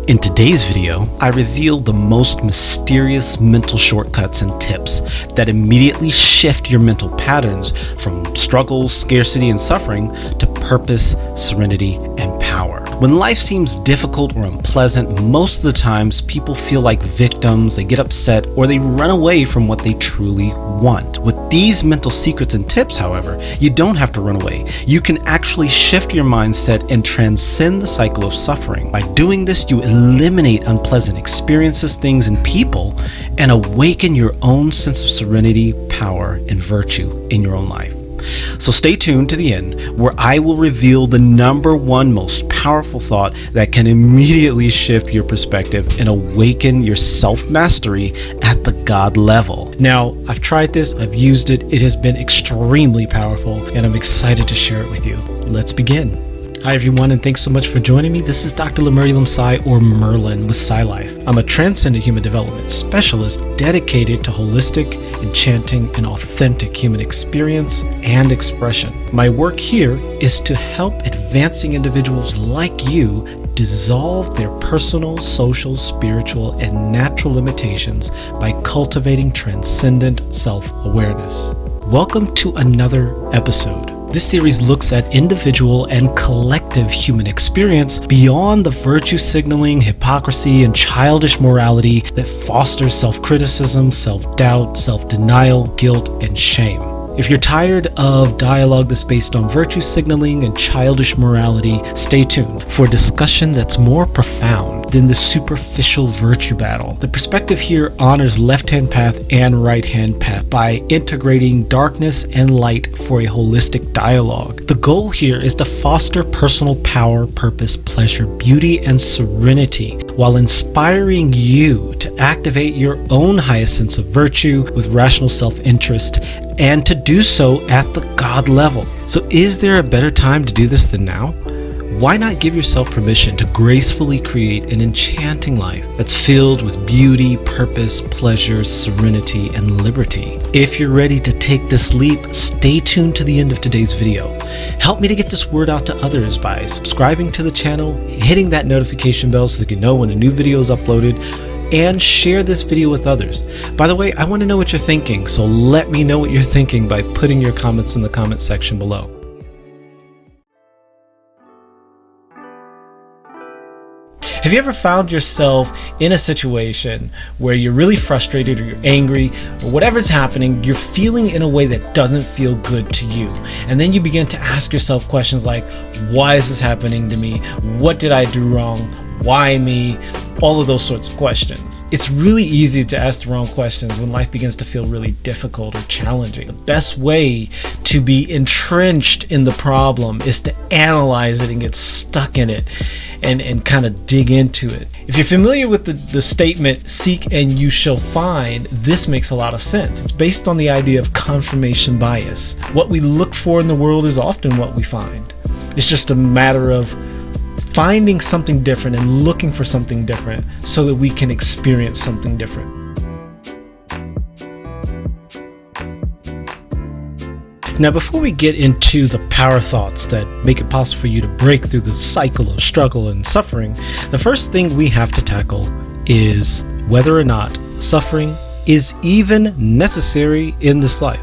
In today's video, I reveal the most mysterious mental shortcuts and tips that immediately shift your mental patterns from struggle, scarcity, and suffering to purpose, serenity, and power. When life seems difficult or unpleasant, most of the times people feel like victims, they get upset, or they run away from what they truly want. With these mental secrets and tips, however, you don't have to run away. You can actually shift your mindset and transcend the cycle of suffering. By doing this, you eliminate unpleasant experiences, things, and people, and awaken your own sense of serenity, power, and virtue in your own life. So stay tuned to the end, where I will reveal the number one most powerful thought that can immediately shift your perspective and awaken your self-mastery at the God level. Now, I've tried this, I've used it, it has been extremely powerful, and I'm excited to share it with you. Let's begin. Hi everyone, and thanks so much for joining me. This is Dr. Lemurium Psy, or Merlin, with Psy Life. I'm a transcendent human development specialist dedicated to holistic, enchanting, and authentic human experience and expression. My work here is to help advancing individuals like you dissolve their personal, social, spiritual, and natural limitations by cultivating transcendent self-awareness. Welcome to another episode. This series looks at individual and collective human experience beyond the virtue signaling, hypocrisy, and childish morality that fosters self-criticism, self-doubt, self-denial, guilt, and shame. If you're tired of dialogue that's based on virtue signaling and childish morality, stay tuned for a discussion that's more profound than the superficial virtue battle. The perspective here honors left-hand path and right-hand path by integrating darkness and light for a holistic dialogue. The goal here is to foster personal power, purpose, pleasure, beauty, and serenity while inspiring you to activate your own highest sense of virtue with rational self-interest, and to do so at the God level. So is there a better time to do this than now? Why not give yourself permission to gracefully create an enchanting life that's filled with beauty, purpose, pleasure, serenity, and liberty? If you're ready to take this leap, stay tuned to the end of today's video. Help me to get this word out to others by subscribing to the channel, hitting that notification bell so that you know when a new video is uploaded, and share this video with others. By the way, I want to know what you're thinking, so let me know what you're thinking by putting your comments in the comment section below. Have you ever found yourself in a situation where you're really frustrated or you're angry or whatever's happening, you're feeling in a way that doesn't feel good to you? And then you begin to ask yourself questions like, why is this happening to me? What did I do wrong? Why me? All of those sorts of questions. It's really easy to ask the wrong questions when life begins to feel really difficult or challenging. The best way to be entrenched in the problem is to analyze it and get stuck in it and kind of dig into it. If you're familiar with the statement, seek and you shall find, this makes a lot of sense. It's based on the idea of confirmation bias. What we look for in the world is often what we find. It's just a matter of finding something different and looking for something different so that we can experience something different. Now, before we get into the power thoughts that make it possible for you to break through the cycle of struggle and suffering, the first thing we have to tackle is whether or not suffering is even necessary in this life.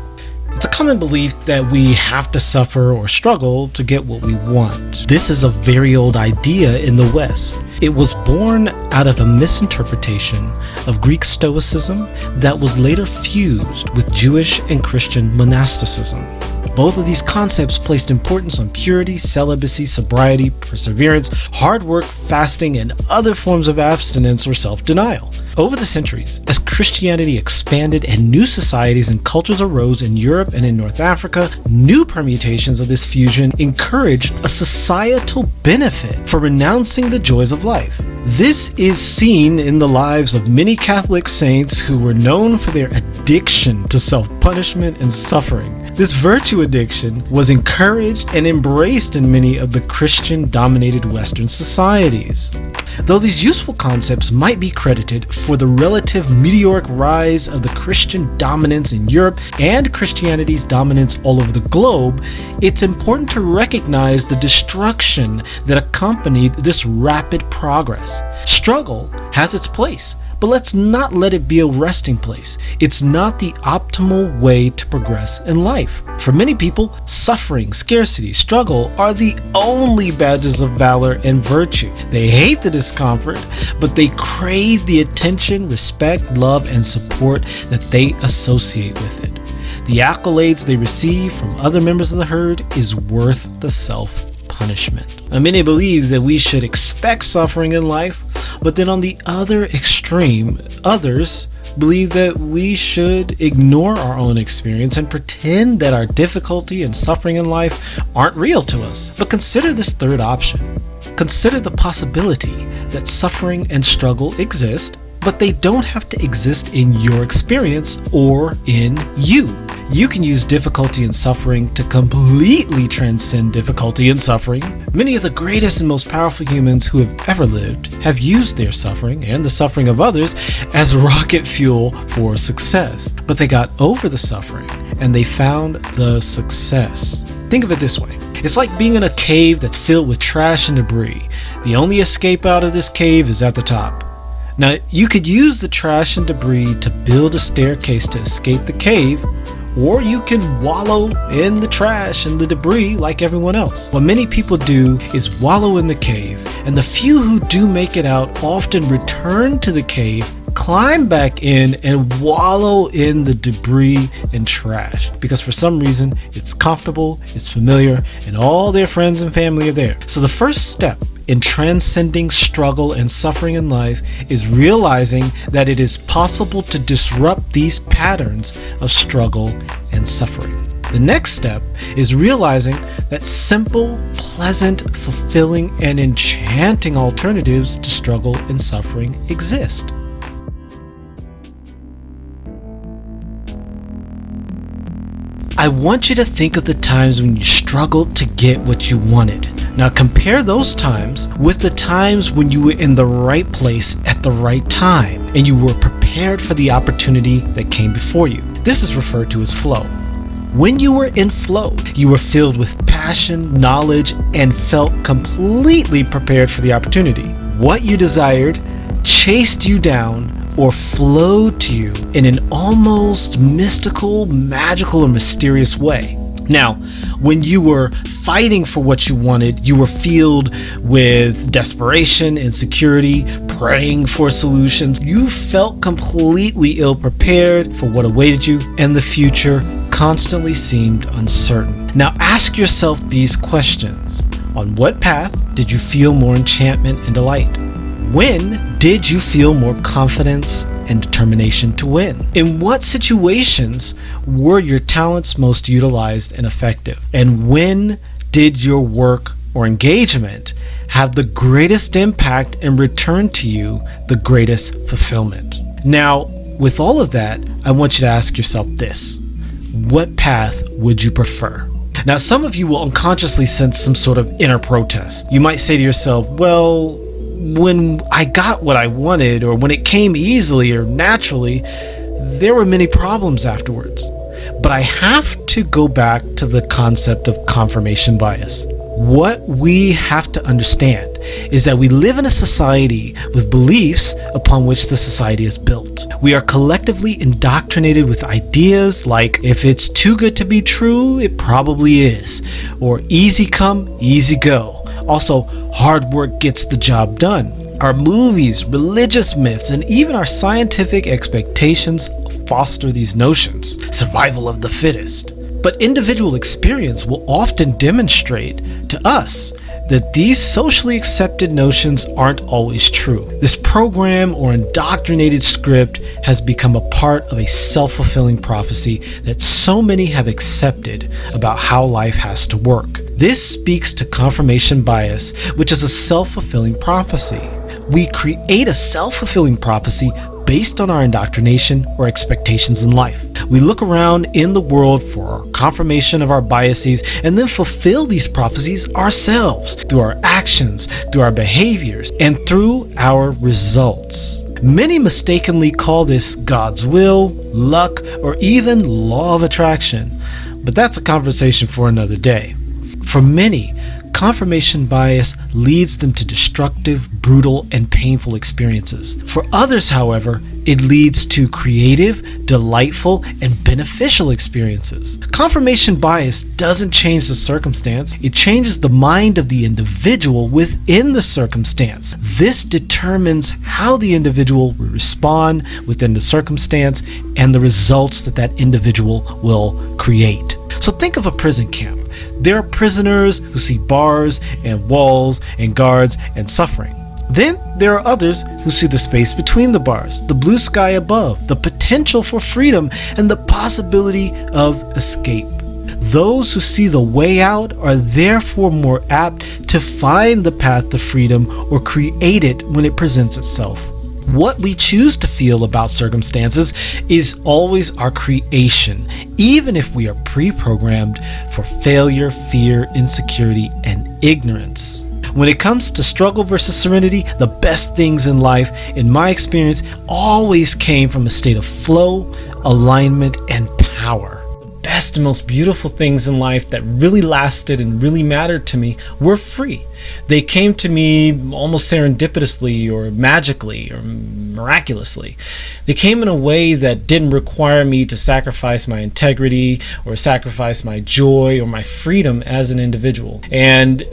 It's a common belief that we have to suffer or struggle to get what we want. This is a very old idea in the West. It was born out of a misinterpretation of Greek Stoicism that was later fused with Jewish and Christian monasticism. Both of these concepts placed importance on purity, celibacy, sobriety, perseverance, hard work, fasting, and other forms of abstinence or self-denial. Over the centuries, as Christianity expanded and new societies and cultures arose in Europe and in North Africa, new permutations of this fusion encouraged a societal benefit for renouncing the joys of life. This is seen in the lives of many Catholic saints who were known for their addiction to self-punishment and suffering. This virtue addiction was encouraged and embraced in many of the Christian-dominated Western societies. Though these useful concepts might be credited for the relative meteoric rise of the Christian dominance in Europe and Christianity's dominance all over the globe, it's important to recognize the destruction that accompanied this rapid progress. Struggle has its place, but let's not let it be a resting place. It's not the optimal way to progress in life. For many people, suffering, scarcity, struggle are the only badges of valor and virtue. They hate the discomfort, but they crave the attention, respect, love, and support that they associate with it. The accolades they receive from other members of the herd is worth the self-punishment. Now, many believe that we should expect suffering in life, but then on the other extreme, others believe that we should ignore our own experience and pretend that our difficulty and suffering in life aren't real to us. But consider this third option. Consider the possibility that suffering and struggle exist, but they don't have to exist in your experience or in you. You can use difficulty and suffering to completely transcend difficulty and suffering. Many of the greatest and most powerful humans who have ever lived have used their suffering and the suffering of others as rocket fuel for success. But they got over the suffering and they found the success. Think of it this way. It's like being in a cave that's filled with trash and debris. The only escape out of this cave is at the top. Now, you could use the trash and debris to build a staircase to escape the cave, or you can wallow in the trash and the debris like everyone else. What many people do is wallow in the cave, and the few who do make it out often return to the cave, climb back in, and wallow in the debris and trash. Because for some reason, it's comfortable, it's familiar, and all their friends and family are there. So the first step in transcending struggle and suffering in life is realizing that it is possible to disrupt these patterns of struggle and suffering. The next step is realizing that simple, pleasant, fulfilling, and enchanting alternatives to struggle and suffering exist. I want you to think of the times when you struggled to get what you wanted. Now compare those times with the times when you were in the right place at the right time and you were prepared for the opportunity that came before you. This is referred to as flow. When you were in flow, you were filled with passion, knowledge, and felt completely prepared for the opportunity. What you desired chased you down or flowed to you in an almost mystical, magical, or mysterious way. Now, when you were fighting for what you wanted, you were filled with desperation, insecurity, praying for solutions. You felt completely ill-prepared for what awaited you, and the future constantly seemed uncertain. Now ask yourself these questions. On what path did you feel more enchantment and delight? When did you feel more confidence and determination to win? In what situations were your talents most utilized and effective? And when did your work or engagement have the greatest impact and return to you the greatest fulfillment? Now, with all of that, I want you to ask yourself this. What path would you prefer? Now, some of you will unconsciously sense some sort of inner protest. You might say to yourself, well, when I got what I wanted, or when it came easily or naturally, there were many problems afterwards. But I have to go back to the concept of confirmation bias. What we have to understand is that we live in a society with beliefs upon which the society is built. We are collectively indoctrinated with ideas like, if it's too good to be true, it probably is, or easy come, easy go. Also, hard work gets the job done. Our movies, religious myths, and even our scientific expectations foster these notions. Survival of the fittest. But individual experience will often demonstrate to us that these socially accepted notions aren't always true. This program or indoctrinated script has become a part of a self-fulfilling prophecy that so many have accepted about how life has to work. This speaks to confirmation bias, which is a self-fulfilling prophecy. We create a self-fulfilling prophecy based on our indoctrination or expectations in life. We look around in the world for confirmation of our biases and then fulfill these prophecies ourselves through our actions, through our behaviors, and through our results. Many mistakenly call this God's will, luck, or even law of attraction, but that's a conversation for another day. For many, confirmation bias leads them to destructive, brutal, and painful experiences. For others, however, it leads to creative, delightful, and beneficial experiences. Confirmation bias doesn't change the circumstance, it changes the mind of the individual within the circumstance. This determines how the individual will respond within the circumstance and the results that that individual will create. So think of a prison camp. There are prisoners who see bars and walls and guards and suffering. Then there are others who see the space between the bars, the blue sky above, the potential for freedom, and the possibility of escape. Those who see the way out are therefore more apt to find the path to freedom or create it when it presents itself. What we choose to feel about circumstances is always our creation, even if we are pre-programmed for failure, fear, insecurity, and ignorance. When it comes to struggle versus serenity, the best things in life, in my experience, always came from a state of flow, alignment, and power. The best and most beautiful things in life that really lasted and really mattered to me were free. They came to me almost serendipitously or magically or miraculously. They came in a way that didn't require me to sacrifice my integrity or sacrifice my joy or my freedom as an individual. And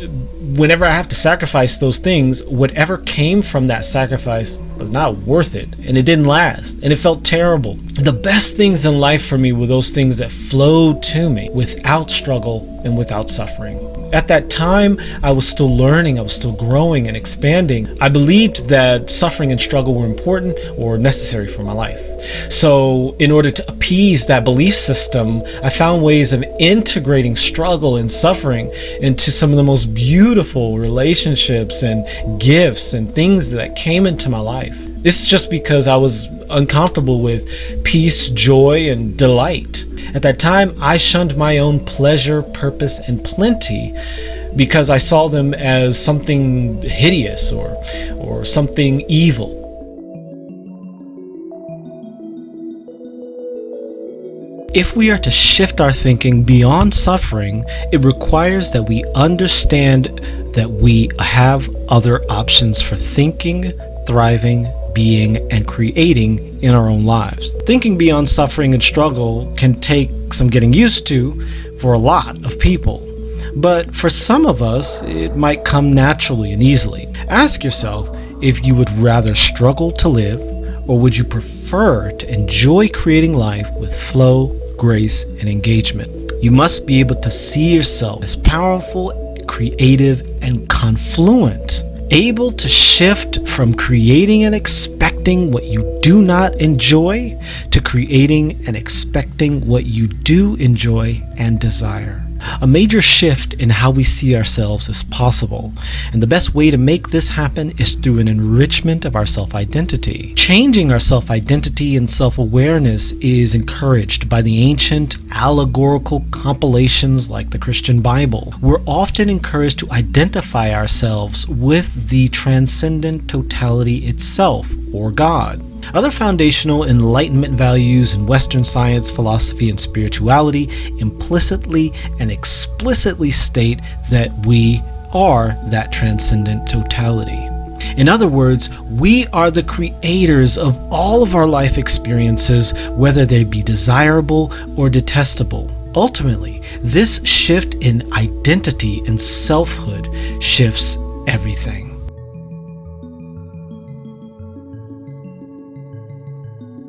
whenever I have to sacrifice those things, whatever came from that sacrifice was not worth it, and it didn't last, and it felt terrible. The best things in life for me were those things that flowed to me without struggle and without suffering. At that time, I was still learning, I was still growing and expanding. I believed that suffering and struggle were important or necessary for my life. So in order to appease that belief system, I found ways of integrating struggle and suffering into some of the most beautiful relationships and gifts and things that came into my life. This is just because I was uncomfortable with peace, joy, and delight. At that time, I shunned my own pleasure, purpose, and plenty because I saw them as something hideous or something evil. If we are to shift our thinking beyond suffering, it requires that we understand that we have other options for thinking, thriving, being, and creating in our own lives. Thinking beyond suffering and struggle can take some getting used to for a lot of people. But for some of us, it might come naturally and easily. Ask yourself if you would rather struggle to live, or would you prefer to enjoy creating life with flow, grace, and engagement? You must be able to see yourself as powerful, creative, and confluent, able to shift from creating and expecting what you do not enjoy to creating and expecting what you do enjoy and desire. A major shift in how we see ourselves is possible, and the best way to make this happen is through an enrichment of our self-identity. Changing our self-identity and self-awareness is encouraged by the ancient allegorical compilations like the Christian Bible. We're often encouraged to identify ourselves with the transcendent totality itself, or God. Other foundational Enlightenment values in Western science, philosophy, and spirituality implicitly and explicitly state that we are that transcendent totality. In other words, we are the creators of all of our life experiences, whether they be desirable or detestable. Ultimately, this shift in identity and selfhood shifts everything.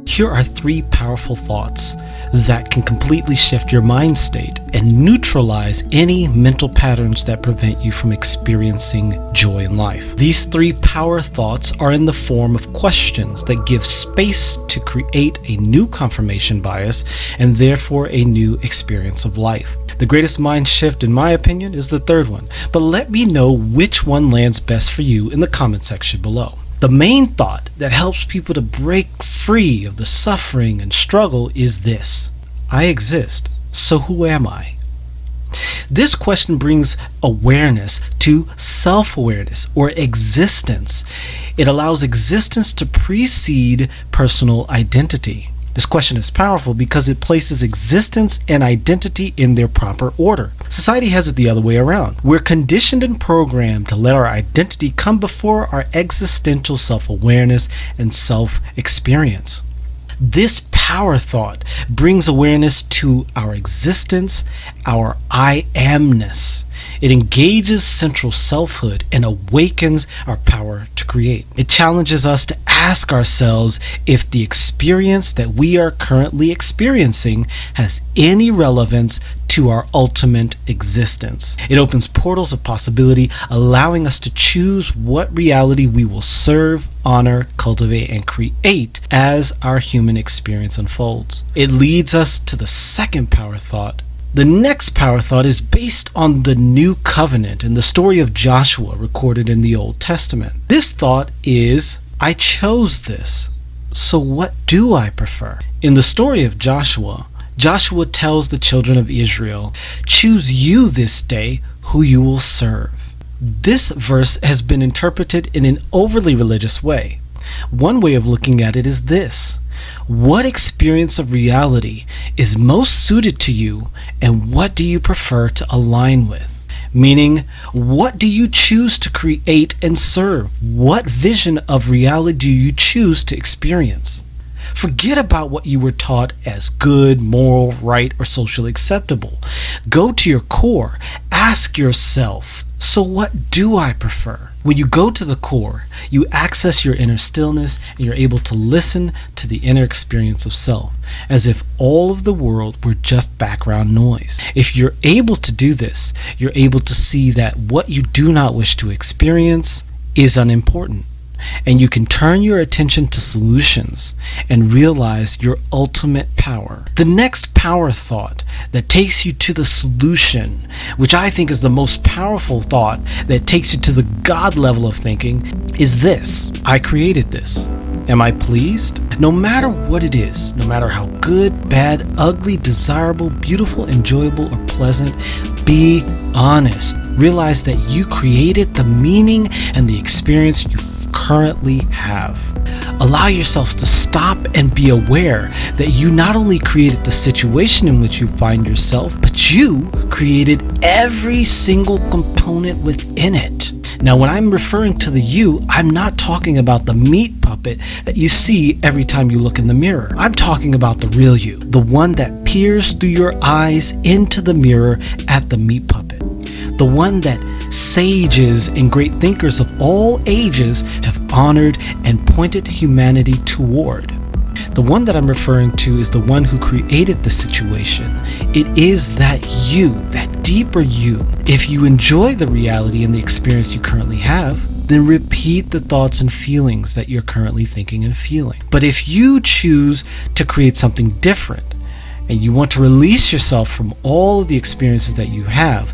Here are 3 powerful thoughts that can completely shift your mind state and neutralize any mental patterns that prevent you from experiencing joy in life. These 3 power thoughts are in the form of questions that give space to create a new confirmation bias and therefore a new experience of life. The greatest mind shift, in my opinion, is the 3rd one, but let me know which one lands best for you in the comment section below. The main thought that helps people to break free of the suffering and struggle is this: I exist, so who am I? This question brings awareness to self-awareness or existence. It allows existence to precede personal identity. This question is powerful because it places existence and identity in their proper order. Society has it the other way around. We're conditioned and programmed to let our identity come before our existential self-awareness and self-experience. This power thought brings awareness to our existence, our I amness. It engages central selfhood and awakens our power to create. It challenges us to ask ourselves if the experience that we are currently experiencing has any relevance to our ultimate existence. It opens portals of possibility, allowing us to choose what reality we will serve, honor, cultivate, and create as our human experience unfolds. It leads us to the second power thought. The next power thought is based on the new covenant and the story of Joshua recorded in the Old Testament. This thought is, I chose this, so what do I prefer? In the story of Joshua, Joshua tells the children of Israel, choose you this day who you will serve. This verse has been interpreted in an overly religious way. One way of looking at it is this: what experience of reality is most suited to you, and what do you prefer to align with? Meaning, what do you choose to create and serve? What vision of reality do you choose to experience? Forget about what you were taught as good, moral, right, or socially acceptable. Go to your core. Ask yourself, so what do I prefer? When you go to the core, you access your inner stillness and you're able to listen to the inner experience of self, as if all of the world were just background noise. If you're able to do this, you're able to see that what you do not wish to experience is unimportant. And you can turn your attention to solutions and realize your ultimate power. The next power thought that takes you to the solution, which I think is the most powerful thought that takes you to the God level of thinking, is this: I created this. Am I pleased? No matter what it is, no matter how good, bad, ugly, desirable, beautiful, enjoyable, or pleasant, be honest. Realize that you created the meaning and the experience you currently have. Allow yourself to stop and be aware that you not only created the situation in which you find yourself, but you created every single component within it. Now, when I'm referring to the you, I'm not talking about the meat puppet that you see every time you look in the mirror. I'm talking about the real you, the one that peers through your eyes into the mirror at the meat puppet, the one that sages and great thinkers of all ages have honored and pointed humanity toward. The one that I'm referring to is the one who created the situation. It is that you, that deeper you. If you enjoy the reality and the experience you currently have, then repeat the thoughts and feelings that you're currently thinking and feeling. But if you choose to create something different and you want to release yourself from all of the experiences that you have,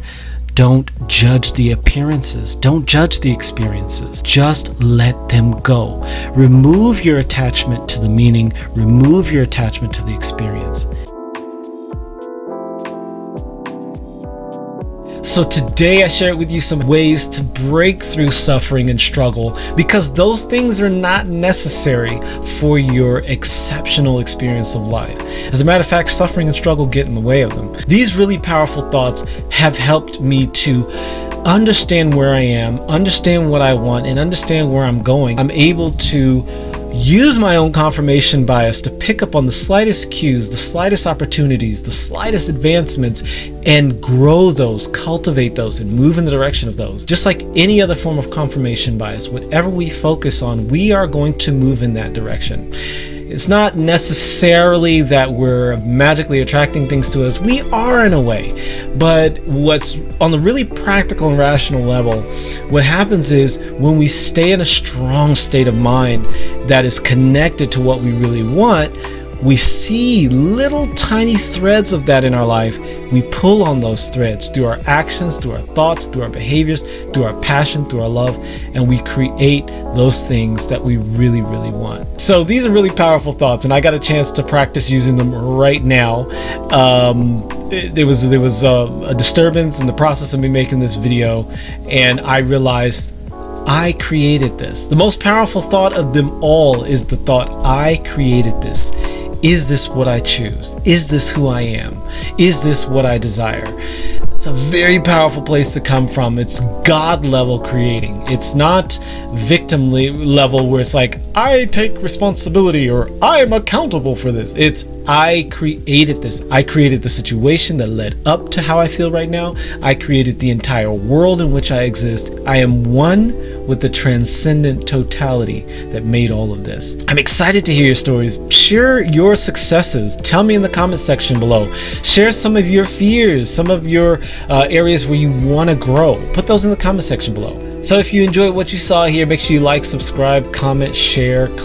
don't judge the appearances. Don't judge the experiences. Just let them go. Remove your attachment to the meaning. Remove your attachment to the experience. So today I shared with you some ways to break through suffering and struggle, because those things are not necessary for your exceptional experience of life. As a matter of fact, suffering and struggle get in the way of them. These really powerful thoughts have helped me to understand where I am, understand what I want, and understand where I'm going. I'm able to use my own confirmation bias to pick up on the slightest cues, the slightest opportunities, the slightest advancements, and grow those, cultivate those, and move in the direction of those. Just like any other form of confirmation bias, whatever we focus on, we are going to move in that direction. It's not necessarily that we're magically attracting things to us. We are in a way, but what's on the really practical and rational level, what happens is when we stay in a strong state of mind that is connected to what we really want, we see little tiny threads of that in our life. We pull on those threads through our actions, through our thoughts, through our behaviors, through our passion, through our love, and we create those things that we really, really want. So these are really powerful thoughts, and I got a chance to practice using them right now. There was a disturbance in the process of me making this video, and I realized I created this. The most powerful thought of them all is the thought, I created this. Is this what I choose? Is this who I am? Is this what I desire? It's a very powerful place to come from. It's God level creating. It's not victim level where it's like, I take responsibility or I'm accountable for this. It's I created this. I created the situation that led up to how I feel right now. I created the entire world in which I exist. I am one with the transcendent totality that made all of this. I'm excited to hear your stories. Share your successes. Tell me in the comment section below. Share some of your fears, some of your areas where you want to grow. Put those in the comment section below. So if you enjoyed what you saw here, make sure you like, subscribe, comment, share, and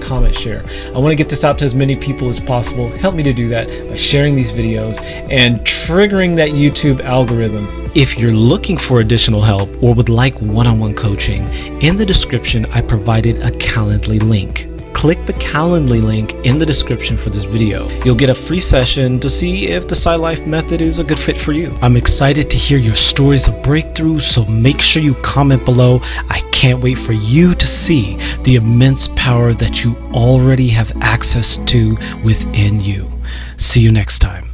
comment share. I want to get this out to as many people as possible. Help me to do that by sharing these videos and triggering that YouTube algorithm. If you're looking for additional help or would like one-on-one coaching, in the description I provided a Calendly link. Click the Calendly link in the description for this video. You'll get a free session to see if the SciLife method is a good fit for you. I'm excited to hear your stories of breakthrough, so make sure you comment below. I can't wait for you to see the immense power that you already have access to within you. See you next time.